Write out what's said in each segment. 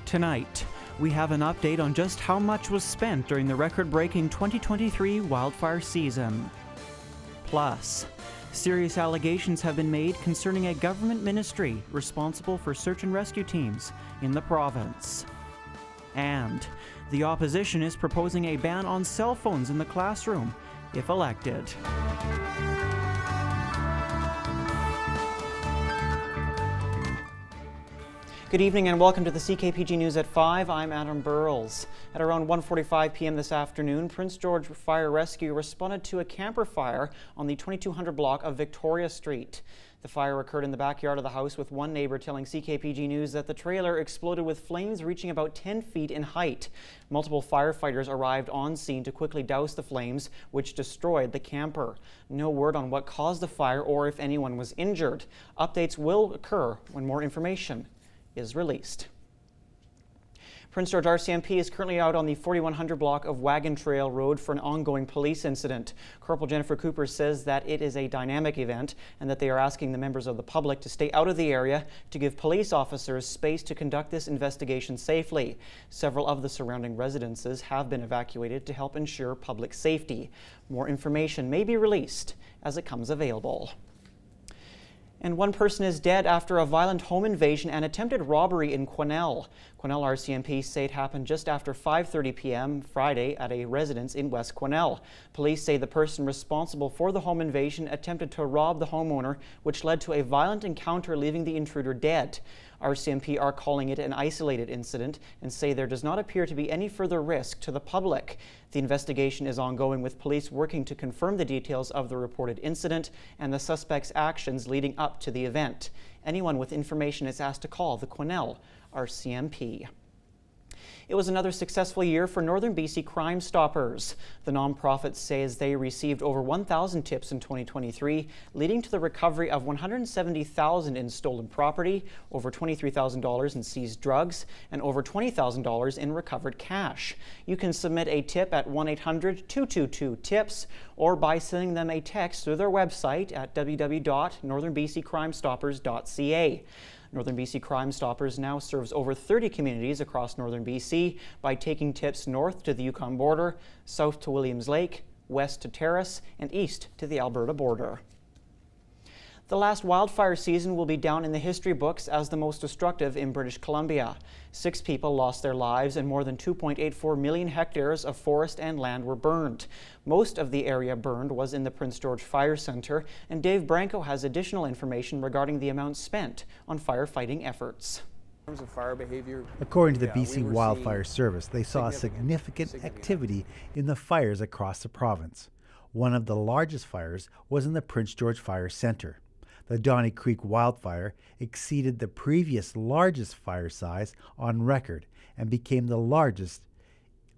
Tonight, we have an update on just how much was spent during the record-breaking 2023 wildfire season. Plus, serious allegations have been made concerning a government ministry responsible for search and rescue teams in the province. And the opposition is proposing a ban on cell phones in the classroom if elected. Good evening and welcome to the CKPG News at 5. I'm Adam Burles. At around 1:45 p.m. this afternoon, Prince George Fire Rescue responded to a camper fire on the 2200 block of Victoria Street. The fire occurred in the backyard of the house, with one neighbor telling CKPG News that the trailer exploded with flames reaching about 10 feet in height. Multiple firefighters arrived on scene to quickly douse the flames, which destroyed the camper. No word on what caused the fire or if anyone was injured. Updates will occur when more information is released. Prince George RCMP is currently out on the 4100 block of Wagon Trail Road for an ongoing police incident. Corporal Jennifer Cooper says that it is a dynamic event and that they are asking the members of the public to stay out of the area to give police officers space to conduct this investigation safely. Several of the surrounding residences have been evacuated to help ensure public safety. More information may be released as it comes available. And one person is dead after a violent home invasion and attempted robbery in Quesnel. Quesnel RCMP say it happened just after 5:30 p.m. Friday at a residence in West Quesnel. Police say the person responsible for the home invasion attempted to rob the homeowner, which led to a violent encounter, leaving the intruder dead. RCMP are calling it an isolated incident and say there does not appear to be any further risk to the public. The investigation is ongoing, with police working to confirm the details of the reported incident and the suspect's actions leading up to the event. Anyone with information is asked to call the Quesnel RCMP. It was another successful year for Northern BC Crime Stoppers. The nonprofit says they received over 1,000 tips in 2023, leading to the recovery of $170,000 in stolen property, over $23,000 in seized drugs, and over $20,000 in recovered cash. You can submit a tip at 1-800-222-TIPS or by sending them a text through their website at www.northernbccrimestoppers.ca. Northern BC Crime Stoppers now serves over 30 communities across Northern BC by taking tips north to the Yukon border, south to Williams Lake, west to Terrace, and east to the Alberta border. The last wildfire season will be down in the history books as the most destructive in British Columbia. 6 people lost their lives and more than 2.84 million hectares of forest and land were burned. Most of the area burned was in the Prince George Fire Centre, and Dave Branco has additional information regarding the amount spent on firefighting efforts. In terms of fire behavior, according to the BC Wildfire Service, they saw significant activity in the fires across the province. One of the largest fires was in the Prince George Fire Centre. The Donny Creek wildfire exceeded the previous largest fire size on record and became the largest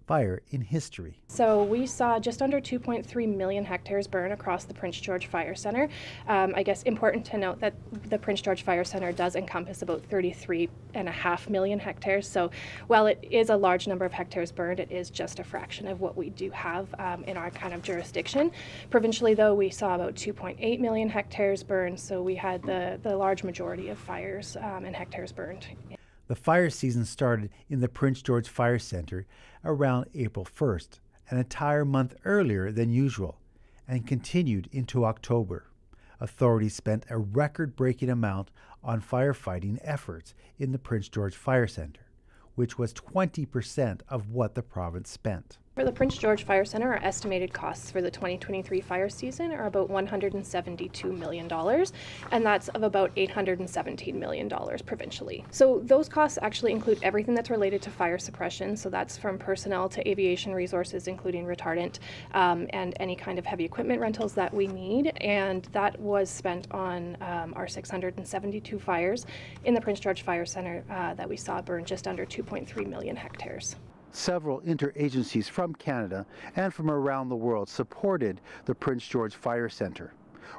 fire in history. So we saw just under 2.3 million hectares burn across the Prince George Fire Centre. I guess important to note that the Prince George Fire Centre does encompass about 33.5 million hectares. So while it is a large number of hectares burned, it is just a fraction of what we do have in our kind of jurisdiction. Provincially, though, we saw about 2.8 million hectares burned. So we had the large majority of fires and hectares burned. The fire season started in the Prince George Fire Centre around April 1st, an entire month earlier than usual, and continued into October. Authorities spent a record-breaking amount on firefighting efforts in the Prince George Fire Centre, which was 20% of what the province spent. For the Prince George Fire Centre, our estimated costs for the 2023 fire season are about $172 million, and that's of about $817 million provincially. So those costs actually include everything that's related to fire suppression, so that's from personnel to aviation resources, including retardant, and any kind of heavy equipment rentals that we need, and that was spent on our 672 fires in the Prince George Fire Centre that we saw burn just under 2.3 million hectares. Several interagencies from Canada and from around the world supported the Prince George Fire Centre.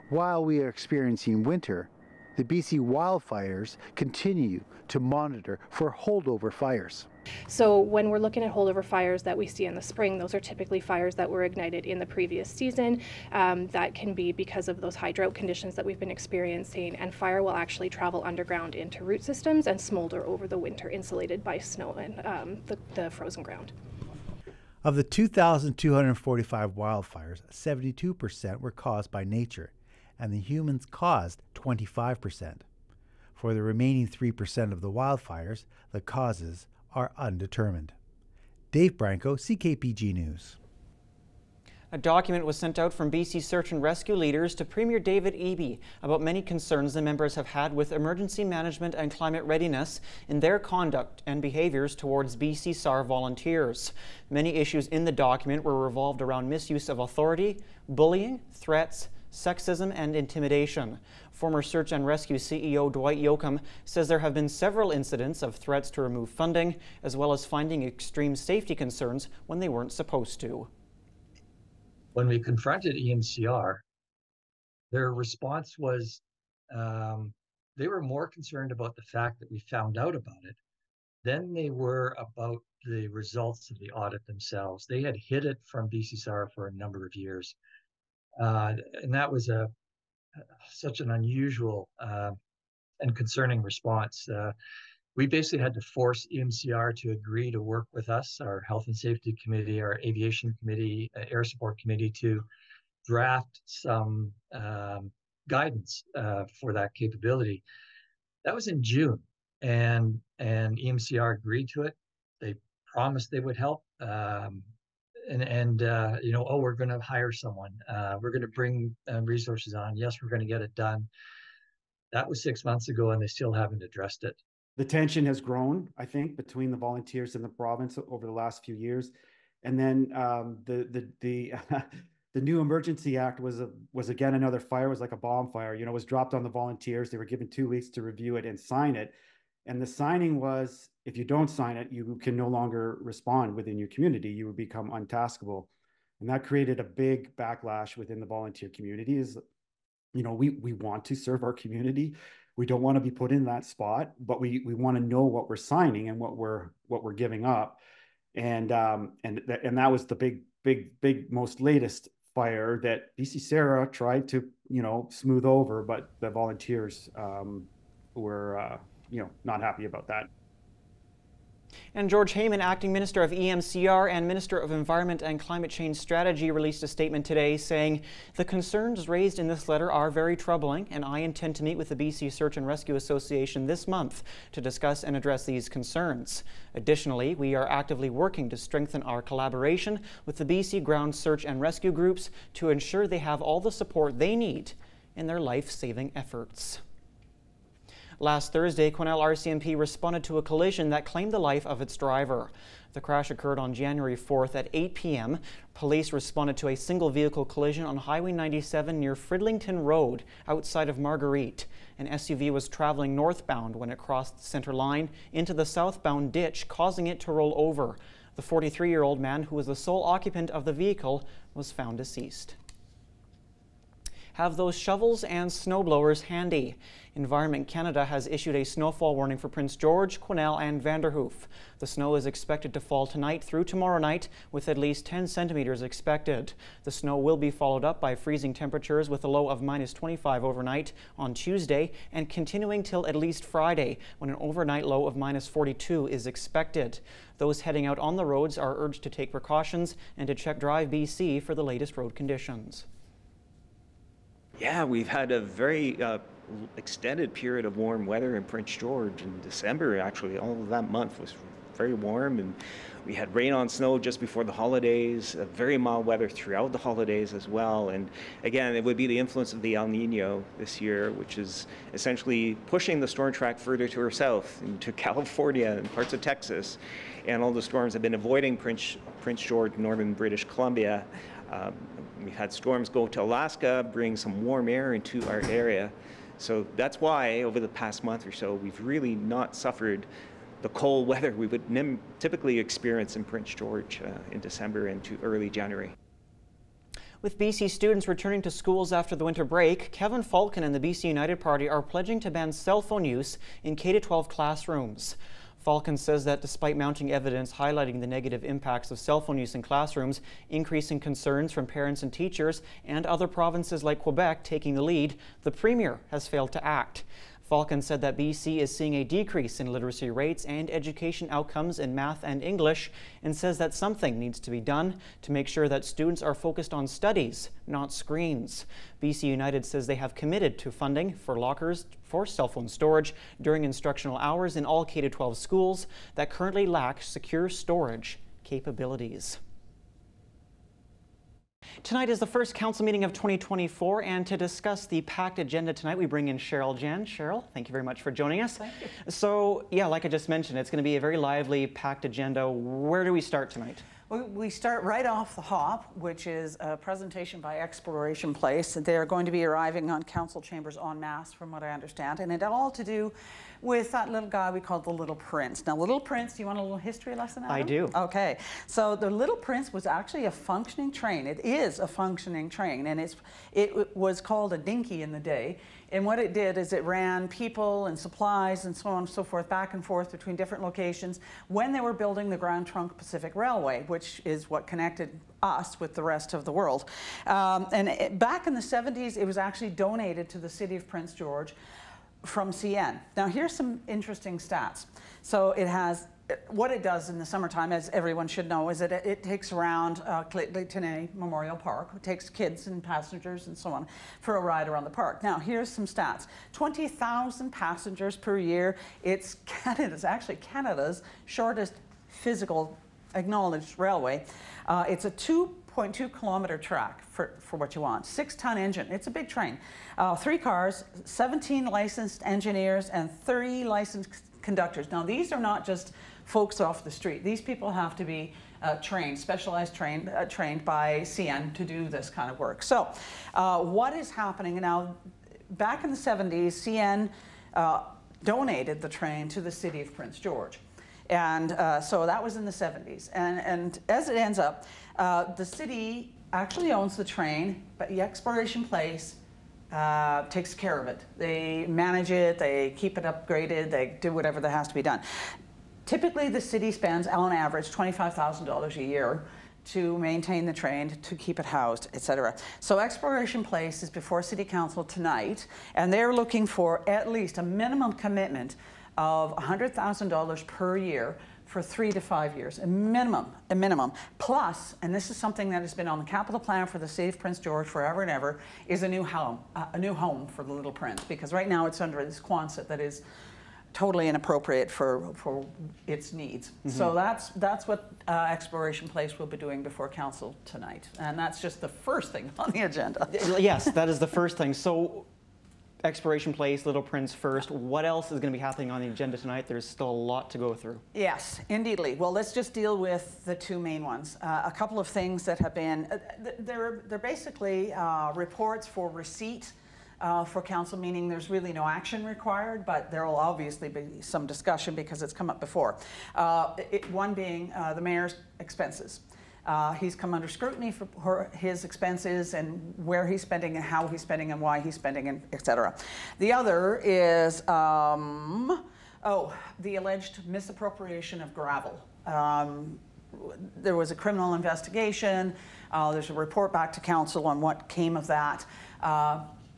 While we are experiencing winter, the BC wildfires continue to monitor for holdover fires. So when we're looking at holdover fires that we see in the spring, those are typically fires that were ignited in the previous season. That can be because of those high drought conditions that we've been experiencing, and fire will actually travel underground into root systems and smolder over the winter, insulated by snow and the frozen ground. Of the 2,245 wildfires, 72% were caused by nature, and the humans caused 25%. For the remaining 3% of the wildfires, the causes are undetermined. Dave Branco, CKPG News. A document was sent out from BC search and rescue leaders to Premier David Eby about many concerns the members have had with emergency management and climate readiness in their conduct and behaviours towards BC SAR volunteers. Many issues in the document were revolved around misuse of authority, bullying, threats, sexism and intimidation. Former Search and Rescue CEO Dwight Yoakam says there have been several incidents of threats to remove funding, as well as finding extreme safety concerns when they weren't supposed to. When we confronted EMCR, their response was they were more concerned about the fact that we found out about it than they were about the results of the audit themselves. They had hid it from BCSAR for a number of years. And that was such an unusual and concerning response. We basically had to force EMCR to agree to work with us, our Health and Safety Committee, our Aviation Committee, Air Support Committee, to draft some guidance for that capability. That was in June, and EMCR agreed to it. They promised they would help. Oh, we're going to hire someone. We're going to bring resources on. Yes, we're going to get it done. That was 6 months ago, and they still haven't addressed it. The tension has grown, I think, between the volunteers and the province over the last few years. And then the new Emergency Act was again another fire. It was like a bomb fire. You know, it was dropped on the volunteers. They were given 2 weeks to review it and sign it. And the signing was, if you don't sign it, you can no longer respond within your community. You would become untaskable. And that created a big backlash within the volunteer community. Is, you know, we want to serve our community. We don't want to be put in that spot, but we want to know what we're signing and what we're giving up. And that was the big most latest fire that BC Sarah tried to, you know, smooth over, but the volunteers were not happy about that. And George Heyman, Acting Minister of EMCR and Minister of Environment and Climate Change Strategy, released a statement today saying, "The concerns raised in this letter are very troubling, and I intend to meet with the BC Search and Rescue Association this month to discuss and address these concerns. Additionally, we are actively working to strengthen our collaboration with the BC ground search and rescue groups to ensure they have all the support they need in their life-saving efforts." Last Thursday, Quesnel RCMP responded to a collision that claimed the life of its driver. The crash occurred on January 4th at 8 p.m. Police responded to a single vehicle collision on Highway 97 near Fridlington Road outside of Marguerite. An SUV was traveling northbound when it crossed the center line into the southbound ditch, causing it to roll over. The 43-year-old man, who was the sole occupant of the vehicle, was found deceased. Have those shovels and snowblowers handy. Environment Canada has issued a snowfall warning for Prince George, Quesnel and Vanderhoof. The snow is expected to fall tonight through tomorrow night, with at least 10 centimeters expected. The snow will be followed up by freezing temperatures with a low of -25 overnight on Tuesday and continuing till at least Friday, when an overnight low of -42 is expected. Those heading out on the roads are urged to take precautions and to check Drive BC for the latest road conditions. Yeah, we've had a very extended period of warm weather in Prince George. In December, actually, all of that month was very warm, and we had rain on snow just before the holidays, very mild weather throughout the holidays as well. And again, it would be the influence of the El Nino this year, which is essentially pushing the storm track further to our south into California and parts of Texas. And all the storms have been avoiding Prince George, northern British Columbia. We've had storms go to Alaska, bring some warm air into our area. So that's why over the past month or so, we've really not suffered the cold weather we would typically experience in Prince George in December into early January. With BC students returning to schools after the winter break, Kevin Falcon and the BC United Party are pledging to ban cell phone use in K-12 classrooms. Falcon says that despite mounting evidence highlighting the negative impacts of cell phone use in classrooms, increasing concerns from parents and teachers, and other provinces like Quebec taking the lead, the Premier has failed to act. Falcon said that BC is seeing a decrease in literacy rates and education outcomes in math and English, and says that something needs to be done to make sure that students are focused on studies, not screens. BC United says they have committed to funding for lockers for cell phone storage during instructional hours in all K-12 schools that currently lack secure storage capabilities. Tonight is the first council meeting of 2024, and to discuss the packed agenda tonight, we bring in Cheryl Jen. Cheryl, thank you very much for joining us. Thank you. So, yeah, like I just mentioned, it's going to be a very lively, packed agenda. Where do we start tonight? We start right off the hop, which is a presentation by Exploration Place. They're going to be arriving on council chambers en masse, from what I understand, and it all to do with that little guy we call the Little Prince. Now, Little Prince, do you want a little history lesson, Adam? I do. Okay. So the Little Prince was actually a functioning train. It is a functioning train, and it was called a dinky in the day. And what it did is it ran people and supplies and so on and so forth back and forth between different locations when they were building the Grand Trunk Pacific Railway, which is what connected us with the rest of the world. Back in the 70s, it was actually donated to the city of Prince George from CN. Now, here's some interesting stats. So it has, what it does in the summertime, as everyone should know, is that it takes around Clayton Memorial Park. It takes kids and passengers and so on for a ride around the park. Now, here's some stats. 20,000 passengers per year. It's actually Canada's shortest physical acknowledged railway. It's a 2.2 kilometer track for what you want. 6-ton engine. It's a big train. 3 cars, 17 licensed engineers, and 30 licensed conductors. Now, these are not just folks off the street. These people have to be trained, specialized trained by CN to do this kind of work. So what is happening now? Back in the 70s, CN donated the train to the city of Prince George. And so that was in the 70s. And as it ends up, the city actually owns the train, but the Exploration Place takes care of it. They manage it, they keep it upgraded, they do whatever that has to be done. Typically, the city spends, on average, $25,000 a year to maintain the train, to keep it housed, etc. So Exploration Place is before City Council tonight, and they're looking for at least a minimum commitment of $100,000 per year for 3 to 5 years, a minimum. Plus, and this is something that has been on the capital plan for the city of Prince George forever and ever, is a new home for the Little Prince, because right now it's under this Quonset that is totally inappropriate for its needs. Mm-hmm. So that's what Exploration Place will be doing before council tonight, and that's just the first thing on the agenda. Yes, that is the first thing. So, Exploration Place, Little Prince first. What else is going to be happening on the agenda tonight? There's still a lot to go through. Yes, indeedly. Well, let's just deal with the 2 main ones. A couple of things that have been, they're basically reports for receipt for council, meaning there's really no action required, but there will obviously be some discussion because it's come up before. One being the mayor's expenses. He's come under scrutiny for his expenses and where he's spending and how he's spending and why he's spending, and etc. The other is the alleged misappropriation of gravel. There was a criminal investigation. There's a report back to council on what came of that.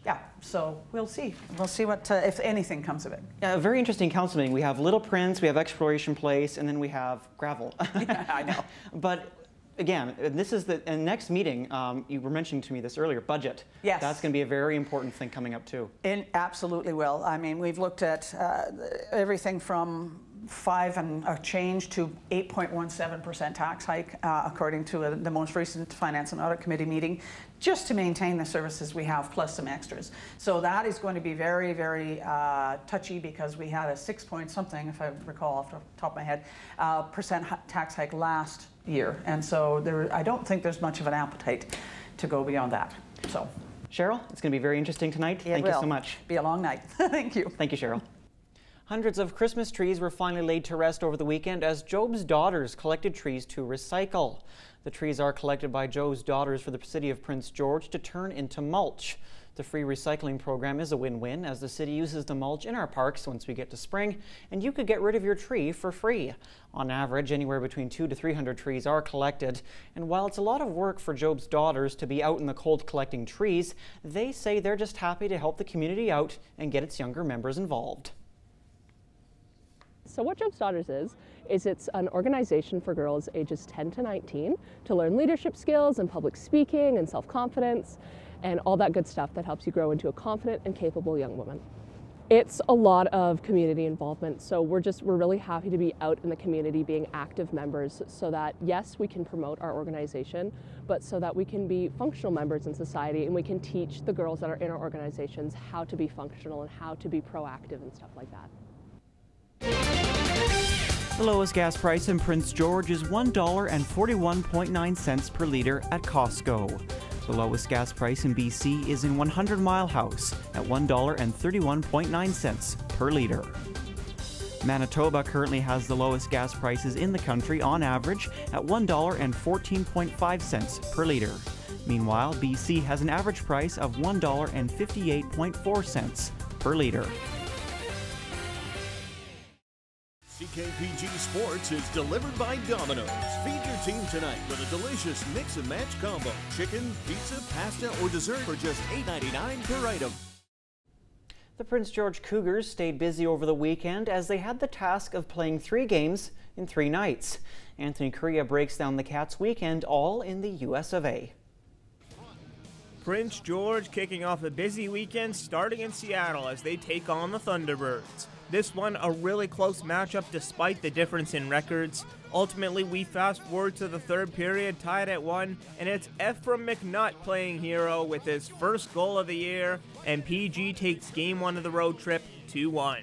Yeah, so we'll see. We'll see what, if anything, comes of it. Yeah, a very interesting council meeting. We have Little Prince, we have Exploration Place, and then we have gravel. Yeah, I know. But again, this is the next meeting. You were mentioning to me this earlier, budget. Yes. That's going to be a very important thing coming up too. It absolutely will. I mean, we've looked at everything from 5 and a change to 8.17% tax hike, according to the most recent Finance and Audit Committee meeting, just to maintain the services we have, plus some extras. So that is going to be very, very touchy, because we had a 6 point something, if I recall off the top of my head, percent tax hike last year. And so I don't think there's much of an appetite to go beyond that. So, Cheryl, it's going to be very interesting tonight. Thank you so much. Be a long night. Thank you. Thank you, Cheryl. Hundreds of Christmas trees were finally laid to rest over the weekend as Job's daughters collected trees to recycle. The trees are collected by Joe's daughters for the city of Prince George to turn into mulch. The free recycling program is a win-win, as the city uses the mulch in our parks once we get to spring, and you could get rid of your tree for free. On average, anywhere between 200 to 300 trees are collected, and while it's a lot of work for Job's daughters to be out in the cold collecting trees, they say they're just happy to help the community out and get its younger members involved. So what Job's Daughters is it's an organization for girls ages 10 to 19 to learn leadership skills and public speaking and self-confidence and all that good stuff that helps you grow into a confident and capable young woman. It's a lot of community involvement, so we're really happy to be out in the community being active members so that, yes, we can promote our organization, but so that we can be functional members in society and we can teach the girls that are in our organizations how to be functional and how to be proactive and stuff like that. The lowest gas price in Prince George is $1.41.9 per litre at Costco. The lowest gas price in BC is in 100 Mile House at $1.31.9 per litre. Manitoba currently has the lowest gas prices in the country on average at $1.14.5 per litre. Meanwhile, BC has an average price of $1.58.4 per litre. CKPG Sports is delivered by Domino's. Feed your team tonight with a delicious mix and match combo. Chicken, pizza, pasta, or dessert for just $8.99 per item. The Prince George Cougars stayed busy over the weekend as they had the task of playing 3 games in 3 nights. Anthony Correa breaks down the Cats' weekend, all in the US of A. Prince George kicking off a busy weekend starting in Seattle as they take on the Thunderbirds. This one a really close matchup despite the difference in records. Ultimately, we fast forward to the 3rd period, tied at 1, and it's Ephraim McNutt playing hero with his first goal of the year, and PG takes game 1 of the road trip 2-1.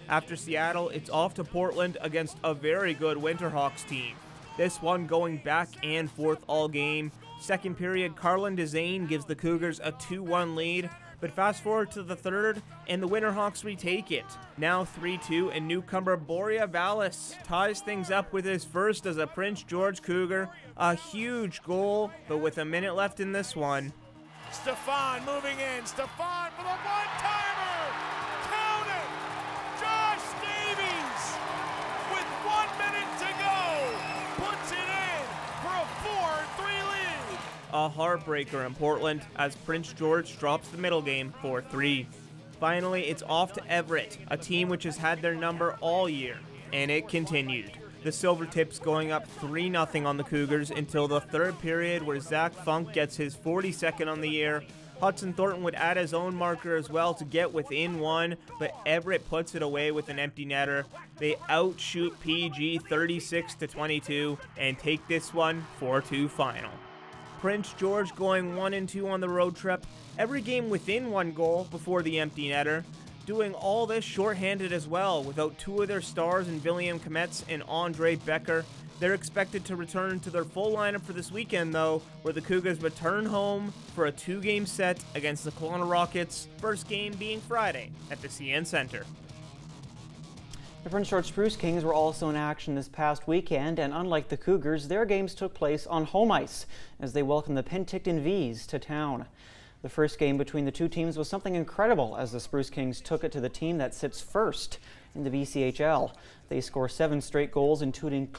After Seattle, it's off to Portland against a very good Winterhawks team. This one going back and forth all game. 2nd period, Carlin DeZane gives the Cougars a 2-1 lead. But fast forward to the 3rd, and the Winterhawks retake it. Now 3-2, and newcomer Boria Vallis ties things up with his first as a Prince George Cougar. A huge goal, but with a minute left in this one. Stefan moving in. Stefan for the one-timer. Count it. Josh Davies with 1 minute to go puts it in for a 4-3 lead. A heartbreker in Portland as Prince George drops the middle game 4-3. Finally, it's off to Everett, a team which has had their number all year, and it continued. The Silvertips going up 3-0 on the Cougars until the 3rd period where Zach Funk gets his 42nd on the year. Hudson Thornton would add his own marker as well to get within 1, but Everett puts it away with an empty netter. They outshoot PG 36-22 and take this one 4-2 final. Prince George going 1-2 on the road trip, every game within 1 goal before the empty netter, doing all this shorthanded as well without 2 of their stars in William Kometz and Andre Becker. They're expected to return to their full lineup for this weekend though, where the Cougars return home for a 2-game set against the Kelowna Rockets, first game being Friday at the CN Centre. The Prince George Spruce Kings were also in action this past weekend, and unlike the Cougars, their games took place on home ice as they welcomed the Penticton Vees to town. The first game between the two teams was something incredible as the Spruce Kings took it to the team that sits first in the BCHL. They score 7 straight goals, including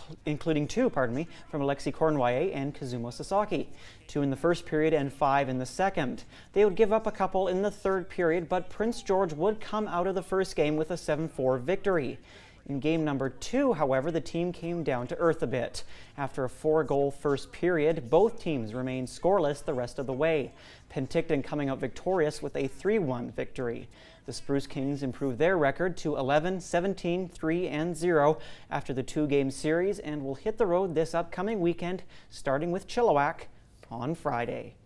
2 from Alexi Cornwallier and Kazumo Sasaki. 2 in the first period and 5 in the second. They would give up a couple in the 3rd period, but Prince George would come out of the first game with a 7-4 victory. In game number 2, however, the team came down to earth a bit. After a 4-goal first period, both teams remained scoreless the rest of the way. Penticton coming out victorious with a 3-1 victory. The Spruce Kings improved their record to 11-17-3-0 after the 2-game series and will hit the road this upcoming weekend, starting with Chilliwack on Friday.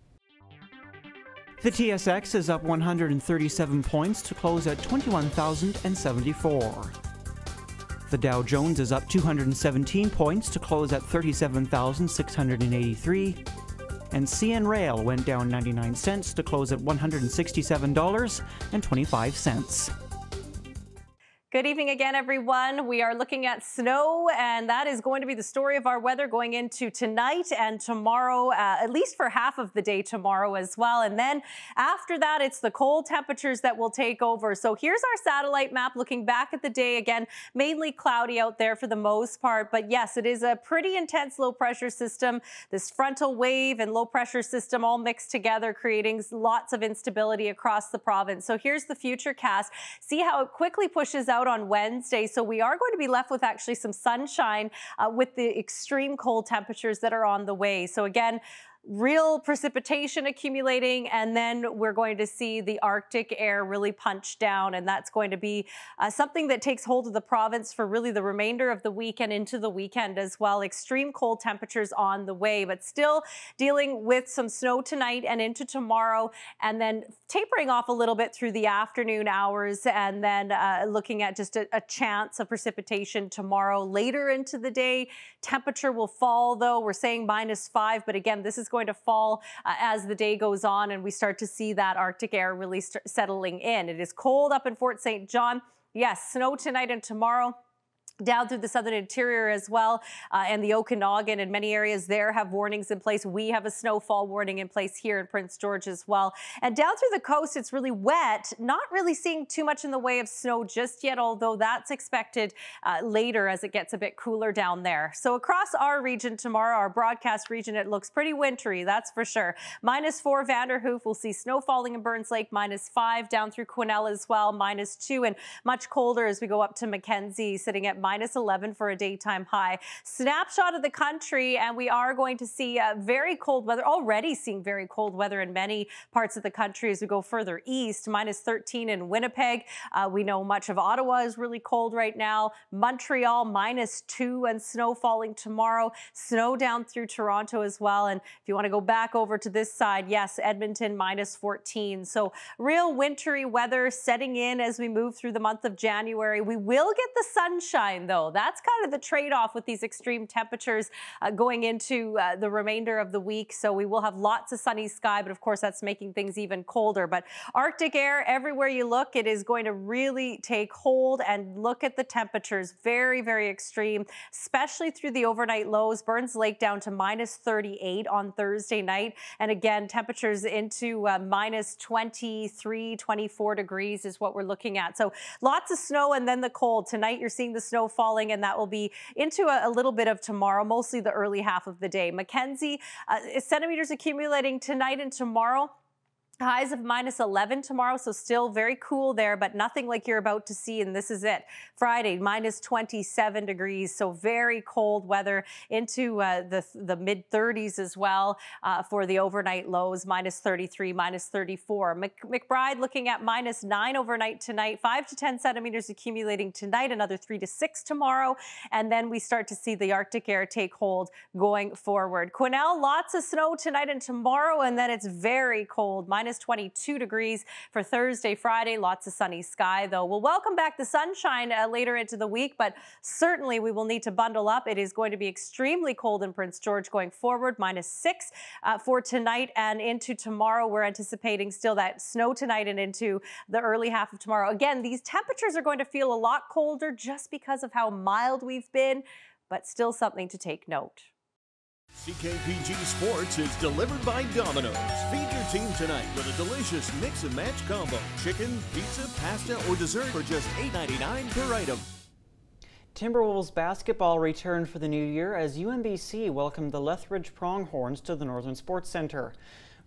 The TSX is up 137 points to close at 21,074. The Dow Jones is up 217 points to close at 37,683. And CN Rail went down 99 cents to close at $167.25. Good evening again, everyone. We are looking at snow, and that is going to be the story of our weather going into tonight and tomorrow, at least for half of the day tomorrow as well. And then after that, it's the cold temperatures that will take over. So here's our satellite map looking back at the day. Again, mainly cloudy out there for the most part. But yes, it is a pretty intense low pressure system. This frontal wave and low pressure system all mixed together, creating lots of instability across the province. So here's the future cast. See how it quickly pushes out on Wednesday. So we are going to be left with actually some sunshine with the extreme cold temperatures that are on the way. So again, real precipitation accumulating, and then we're going to see the Arctic air really punch down, and that's going to be something that takes hold of the province for really the remainder of the week and into the weekend as well. Extreme cold temperatures on the way, but still dealing with some snow tonight and into tomorrow, and then tapering off a little bit through the afternoon hours, and then looking at just a chance of precipitation tomorrow later into the day. Temperature will fall, though. We're saying -5, but again, this is going to fall as the day goes on and we start to see that Arctic air really settling in. It is cold up in Fort St. John. Yes, snow tonight and tomorrow. Down through the southern interior as well, and the Okanagan, and many areas there have warnings in place. We have a snowfall warning in place here in Prince George as well. And down through the coast, it's really wet. Not really seeing too much in the way of snow just yet, although that's expected later as it gets a bit cooler down there. So across our region tomorrow, our broadcast region, it looks pretty wintry, that's for sure. -4 Vanderhoof, we'll see snow falling in Burns Lake, -5 down through Quesnel as well, -2, and much colder as we go up to Mackenzie, sitting at -11 for a daytime high. Snapshot of the country, and we are going to see very cold weather, already seeing very cold weather in many parts of the country as we go further east. -13 in Winnipeg. We know much of Ottawa is really cold right now. Montreal -2 and snow falling tomorrow. Snow down through Toronto as well. And if you want to go back over to this side, yes, Edmonton -14. So real wintry weather setting in as we move through the month of January. We will get the sunshine, though. That's kind of the trade-off with these extreme temperatures going into the remainder of the week. So we will have lots of sunny sky, but of course that's making things even colder. But Arctic air, everywhere you look, it is going to really take hold. And look at the temperatures, very, very extreme, especially through the overnight lows. Burns Lake down to -38 on Thursday night. And again, temperatures into -23, 24 degrees is what we're looking at. So lots of snow and then the cold. Tonight you're seeing the snow falling, and that will be into a little bit of tomorrow, mostly the early half of the day. Mackenzie, centimeters accumulating tonight and tomorrow. Highs of -11 tomorrow, so still very cool there, but nothing like you're about to see, and this is it. Friday, -27 degrees, so very cold weather into the mid-30s as well for the overnight lows, -33, -34. McBride looking at -9 overnight tonight, 5 to 10 centimeters accumulating tonight, another 3 to 6 tomorrow, and then we start to see the Arctic air take hold going forward. Quesnel, lots of snow tonight and tomorrow, and then it's very cold, -22 degrees for Thursday, Friday. Lots of sunny sky, though. We'll welcome back the sunshine later into the week, but certainly we will need to bundle up. It is going to be extremely cold in Prince George going forward, -6 for tonight and into tomorrow. We're anticipating still that snow tonight and into the early half of tomorrow. Again, these temperatures are going to feel a lot colder just because of how mild we've been, but still something to take note. CKPG Sports is delivered by Domino's. Feed your team tonight with a delicious mix-and-match combo. Chicken, pizza, pasta, or dessert for just $8.99 per item. Timberwolves basketball returned for the new year as UNBC welcomed the Lethbridge Pronghorns to the Northern Sports Centre.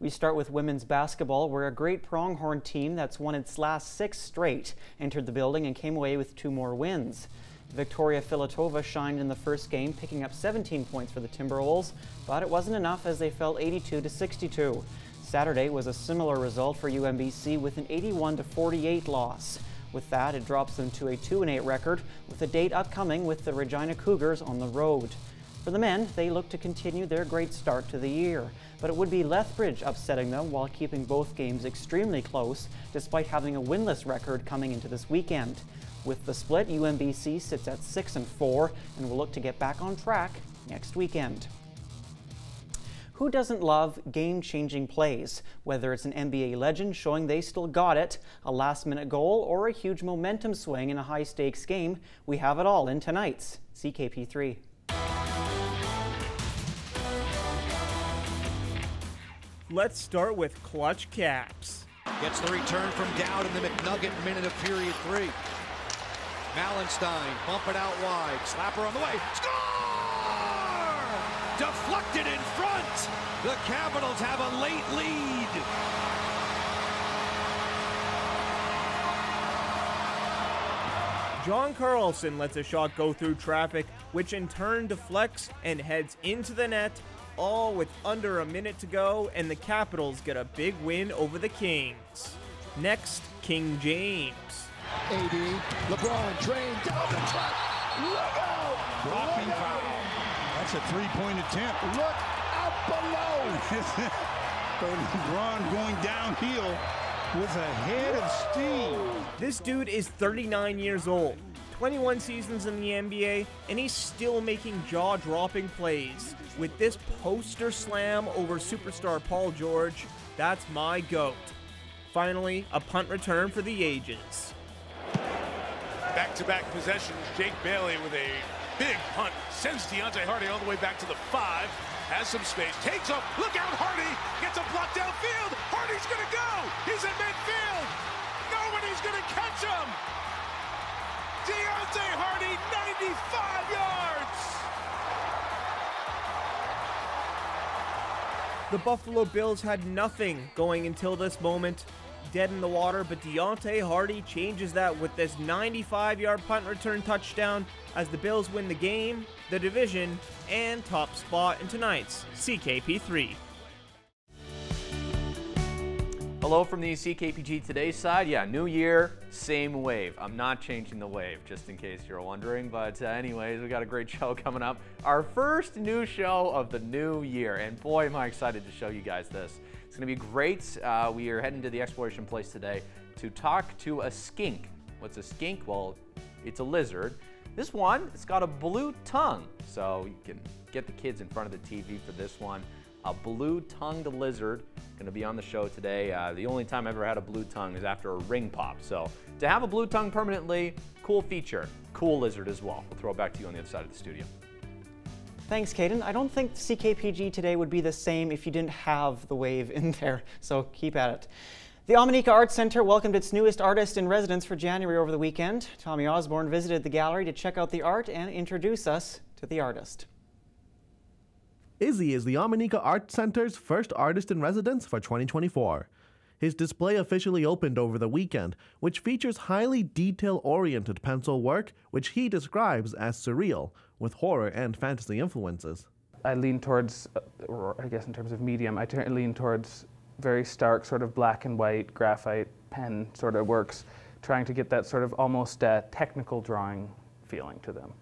We start with women's basketball, where a great Pronghorn team that's won its last 6 straight entered the building and came away with 2 more wins. Victoria Filatova shined in the first game, picking up 17 points for the Timberwolves, but it wasn't enough as they fell 82-62. Saturday was a similar result for UNBC with an 81-48 loss. With that, it drops them to a 2-8 record, with a date upcoming with the Regina Cougars on the road. For the men, they look to continue their great start to the year, but it would be Lethbridge upsetting them while keeping both games extremely close, despite having a winless record coming into this weekend. With the split, UNBC sits at 6-4 and will look to get back on track next weekend. Who doesn't love game-changing plays? Whether it's an NBA legend showing they still got it, a last-minute goal, or a huge momentum swing in a high-stakes game, we have it all in tonight's CKP3. Let's start with clutch caps. Gets the return from Dowd in the McNugget minute of period 3. Mallenstein, bump it out wide. Slapper on the way. Score! Deflected in front. The Capitals have a late lead. John Carlson lets a shot go through traffic, which in turn deflects and heads into the net, all with under a minute to go, and the Capitals get a big win over the Kings. Next, King James. AD, LeBron, train down the track. Look out! Blocking foul. That's a three-point attempt. Look out below! LeBron going downhill with a head of steam. This dude is 39 years old, 21 seasons in the NBA, and he's still making jaw-dropping plays. With this poster slam over superstar Paul George, that's my GOAT. Finally, a punt return for the ages. Back-to-back possessions, Jake Bailey with a big punt. Sends Deontay Hardy all the way back to the 5. Has some space, takes up, look out, Hardy! Gets a block downfield! Hardy's gonna go! He's in midfield! Nobody's gonna catch him! Deontay Hardy, 95 yards! The Buffalo Bills had nothing going until this moment. Dead in the water, but Deontay Hardy changes that with this 95-yard punt return touchdown as the Bills win the game, the division, and top spot in tonight's CKP3. Hello from the CKPG Today side. Yeah, new year, same wave. I'm not changing the wave, just in case you're wondering. But anyways, we got a great show coming up. Our first new show of the new year. And boy, am I excited to show you guys this. It's going to be great. We are heading to the exploration place today to talk to a skink. What's a skink? Well, it's a lizard. This one, it's got a blue tongue. So you can get the kids in front of the TV for this one. A blue-tongued lizard going to be on the show today. The only time I've ever had a blue tongue is after a ring pop. So to have a blue tongue permanently, cool feature. Cool lizard as well. We'll throw it back to you on the other side of the studio. Thanks, Caden. I don't think CKPG today would be the same if you didn't have the wave in there, so keep at it. The Omineeka Arts Center welcomed its newest artist in residence for January over the weekend. Tommy Osborne visited the gallery to check out the art and introduce us to the artist. Izzy is the Omineeka Arts Center's first artist in residence for 2024. His display officially opened over the weekend, which features highly detail-oriented pencil work, which he describes as surreal, with horror and fantasy influences. I lean towards, or I guess in terms of medium, I lean towards very stark sort of black and white graphite pen sort of works, trying to get that sort of almost technical drawing feeling to them.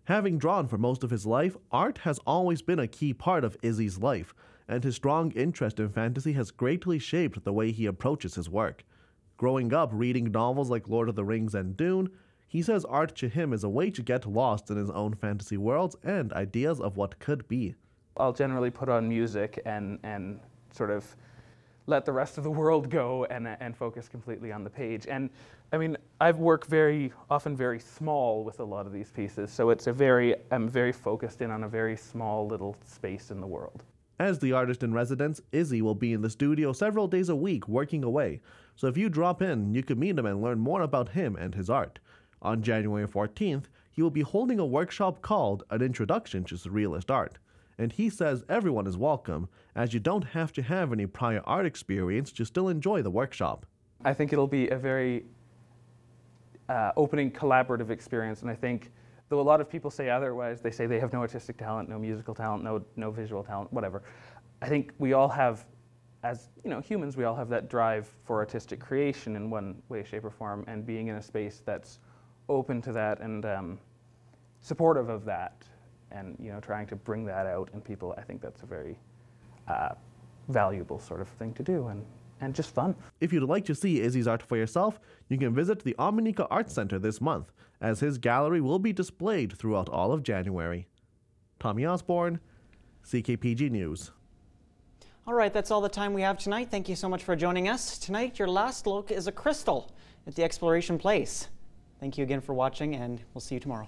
Having drawn for most of his life, art has always been a key part of Izzy's life, and his strong interest in fantasy has greatly shaped the way he approaches his work. Growing up reading novels like Lord of the Rings and Dune, he says art to him is a way to get lost in his own fantasy worlds and ideas of what could be. I'll generally put on music and sort of let the rest of the world go and focus completely on the page. And I mean, I've worked often very small with a lot of these pieces, so I'm very focused in on a very small little space in the world. As the artist in residence, Izzy will be in the studio several days a week working away, so if you drop in, you can meet him and learn more about him and his art. On January 14th, he will be holding a workshop called An Introduction to Surrealist Art. And he says everyone is welcome, as you don't have to have any prior art experience to still enjoy the workshop. I think it'll be a very opening collaborative experience, and I think, though a lot of people say otherwise, they say they have no artistic talent, no musical talent, no visual talent, whatever. I think we all have, as humans, we all have that drive for artistic creation in one way, shape, or form, and being in a space that's open to that and supportive of that, and trying to bring that out in people, I think that's a very valuable sort of thing to do and just fun. If you'd like to see Izzy's art for yourself, you can visit the Omineeka Arts Center this month, as his gallery will be displayed throughout all of January. Tommy Osborne, CKPG News. All right, that's all the time we have tonight. Thank you so much for joining us. Tonight, your last look is a crystal at the Exploration Place. Thank you again for watching, and we'll see you tomorrow.